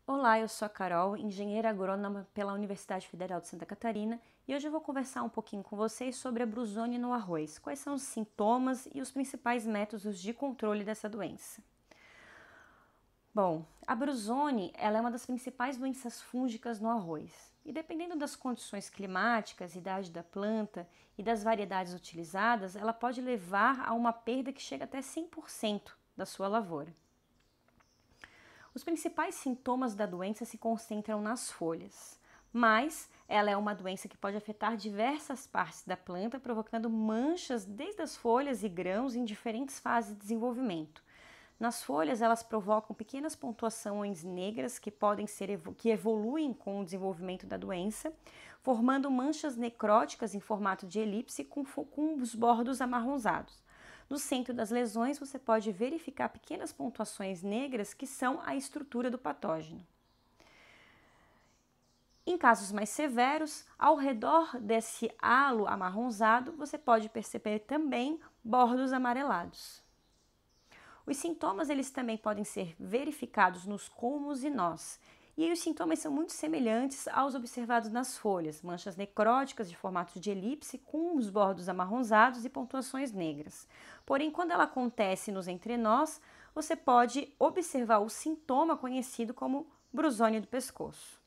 Olá, eu sou a Carol, engenheira agrônoma pela Universidade Federal de Santa Catarina, e hoje eu vou conversar um pouquinho com vocês sobre a brusônia no arroz. Quais são os sintomas e os principais métodos de controle dessa doença? Bom, a brusônia ela é uma das principais doenças fúngicas no arroz. E dependendo das condições climáticas, idade da planta e das variedades utilizadas, ela pode levar a uma perda que chega até 100% da sua lavoura. Os principais sintomas da doença se concentram nas folhas, mas ela é uma doença que pode afetar diversas partes da planta, provocando manchas desde as folhas e grãos em diferentes fases de desenvolvimento. Nas folhas, elas provocam pequenas pontuações negras que evoluem com o desenvolvimento da doença, formando manchas necróticas em formato de elipse com os bordos amarronzados. No centro das lesões, você pode verificar pequenas pontuações negras que são a estrutura do patógeno. Em casos mais severos, ao redor desse halo amarronzado, você pode perceber também bordos amarelados. Os sintomas eles também podem ser verificados nos colmos e nós. E os sintomas são muito semelhantes aos observados nas folhas, manchas necróticas de formato de elipse com os bordos amarronzados e pontuações negras. Porém, quando ela acontece nos entrenós, você pode observar o sintoma conhecido como brusônia do pescoço.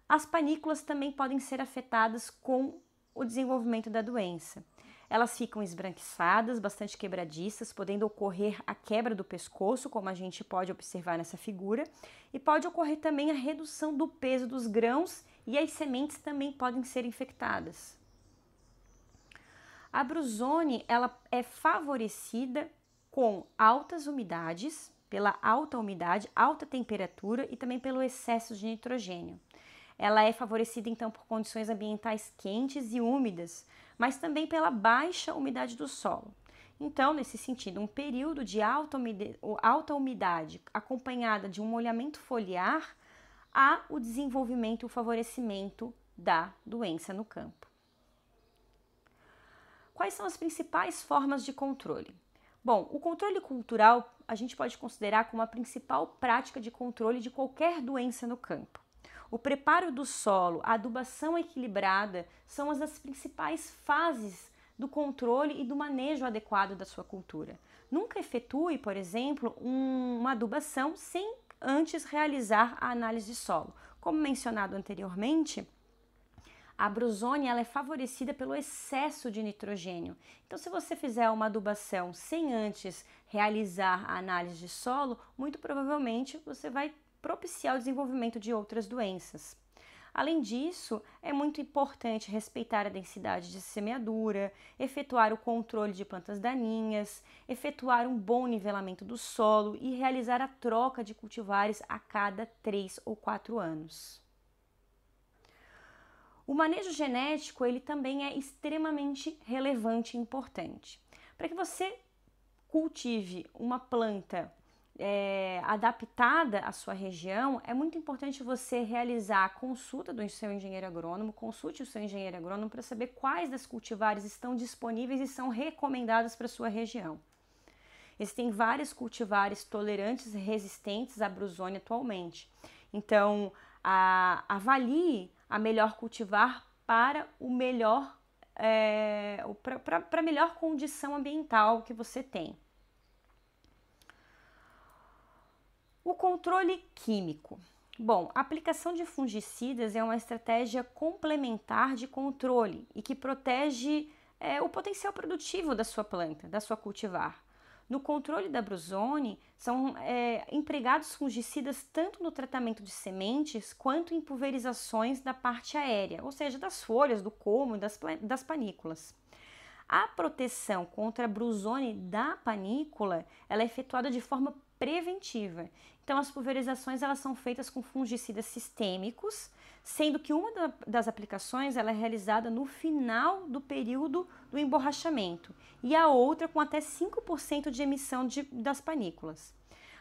As panículas também podem ser afetadas com o desenvolvimento da doença. Elas ficam esbranquiçadas, bastante quebradiças, podendo ocorrer a quebra do pescoço, como a gente pode observar nessa figura, e pode ocorrer também a redução do peso dos grãos e as sementes também podem ser infectadas. A brusônia ela é favorecida com altas umidades, pela alta umidade, alta temperatura e também pelo excesso de nitrogênio. Ela é favorecida então por condições ambientais quentes e úmidas, mas também pela baixa umidade do solo. Então, nesse sentido, um período de alta umidade acompanhada de um molhamento foliar há o desenvolvimento e o favorecimento da doença no campo. Quais são as principais formas de controle? Bom, o controle cultural a gente pode considerar como a principal prática de controle de qualquer doença no campo. O preparo do solo, a adubação equilibrada são as das principais fases do controle e do manejo adequado da sua cultura. Nunca efetue, por exemplo, uma adubação sem antes realizar a análise de solo. Como mencionado anteriormente, a brusônia ela é favorecida pelo excesso de nitrogênio. Então, se você fizer uma adubação sem antes realizar a análise de solo, muito provavelmente você vai propiciar o desenvolvimento de outras doenças. Além disso, é muito importante respeitar a densidade de semeadura, efetuar o controle de plantas daninhas, efetuar um bom nivelamento do solo e realizar a troca de cultivares a cada 3 ou 4 anos. O manejo genético ele também é extremamente relevante e importante. Para que você cultive uma planta adaptada à sua região, é muito importante você realizar a consulta do seu engenheiro agrônomo, consulte o seu engenheiro agrônomo para saber quais das cultivares estão disponíveis e são recomendadas para a sua região. Existem vários cultivares tolerantes e resistentes à brusônia atualmente. Então, avalie a melhor cultivar para para a melhor condição ambiental que você tem. O controle químico. Bom, a aplicação de fungicidas é uma estratégia complementar de controle e que protege o potencial produtivo da sua planta, da sua cultivar. No controle da brusônia, são empregados fungicidas tanto no tratamento de sementes quanto em pulverizações da parte aérea, ou seja, das folhas, do colmo e das panículas. A proteção contra a brusônia da panícula ela é efetuada de forma preventiva. Então, as pulverizações elas são feitas com fungicidas sistêmicos, sendo que uma das aplicações ela é realizada no final do período do emborrachamento e a outra com até 5% de emissão das panículas.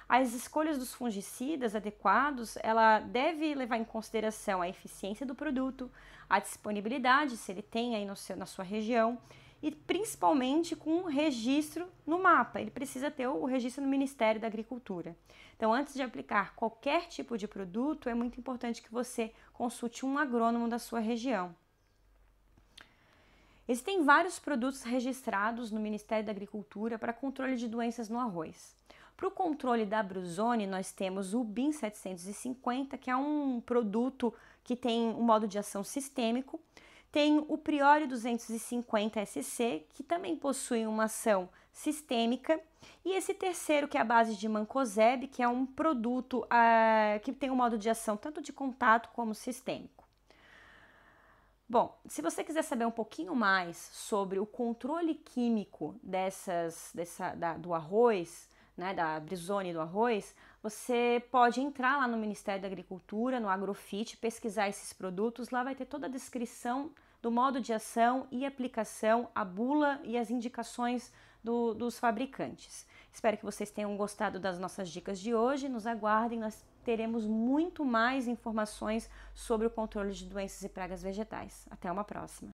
As escolhas dos fungicidas adequados, ela deve levar em consideração a eficiência do produto, a disponibilidade, se ele tem aí na sua região, e principalmente com um registro no mapa. Ele precisa ter o registro no Ministério da Agricultura. Então, antes de aplicar qualquer tipo de produto, é muito importante que você consulte um agrônomo da sua região. Existem vários produtos registrados no Ministério da Agricultura para controle de doenças no arroz. Para o controle da Bruzone, nós temos o BIM 750, que é um produto que tem um modo de ação sistêmico. Tem o Priori 250 SC, que também possui uma ação sistêmica. E esse terceiro, que é a base de Mancozeb, que é um produto que tem um modo de ação tanto de contato como sistêmico. Bom, se você quiser saber um pouquinho mais sobre o controle químico do arroz, né, da Bruzone do arroz, você pode entrar lá no Ministério da Agricultura, no Agrofit, pesquisar esses produtos. Lá vai ter toda a descrição do modo de ação e aplicação, a bula e as indicações dos fabricantes. Espero que vocês tenham gostado das nossas dicas de hoje. Nos aguardem, nós teremos muito mais informações sobre o controle de doenças e pragas vegetais. Até uma próxima!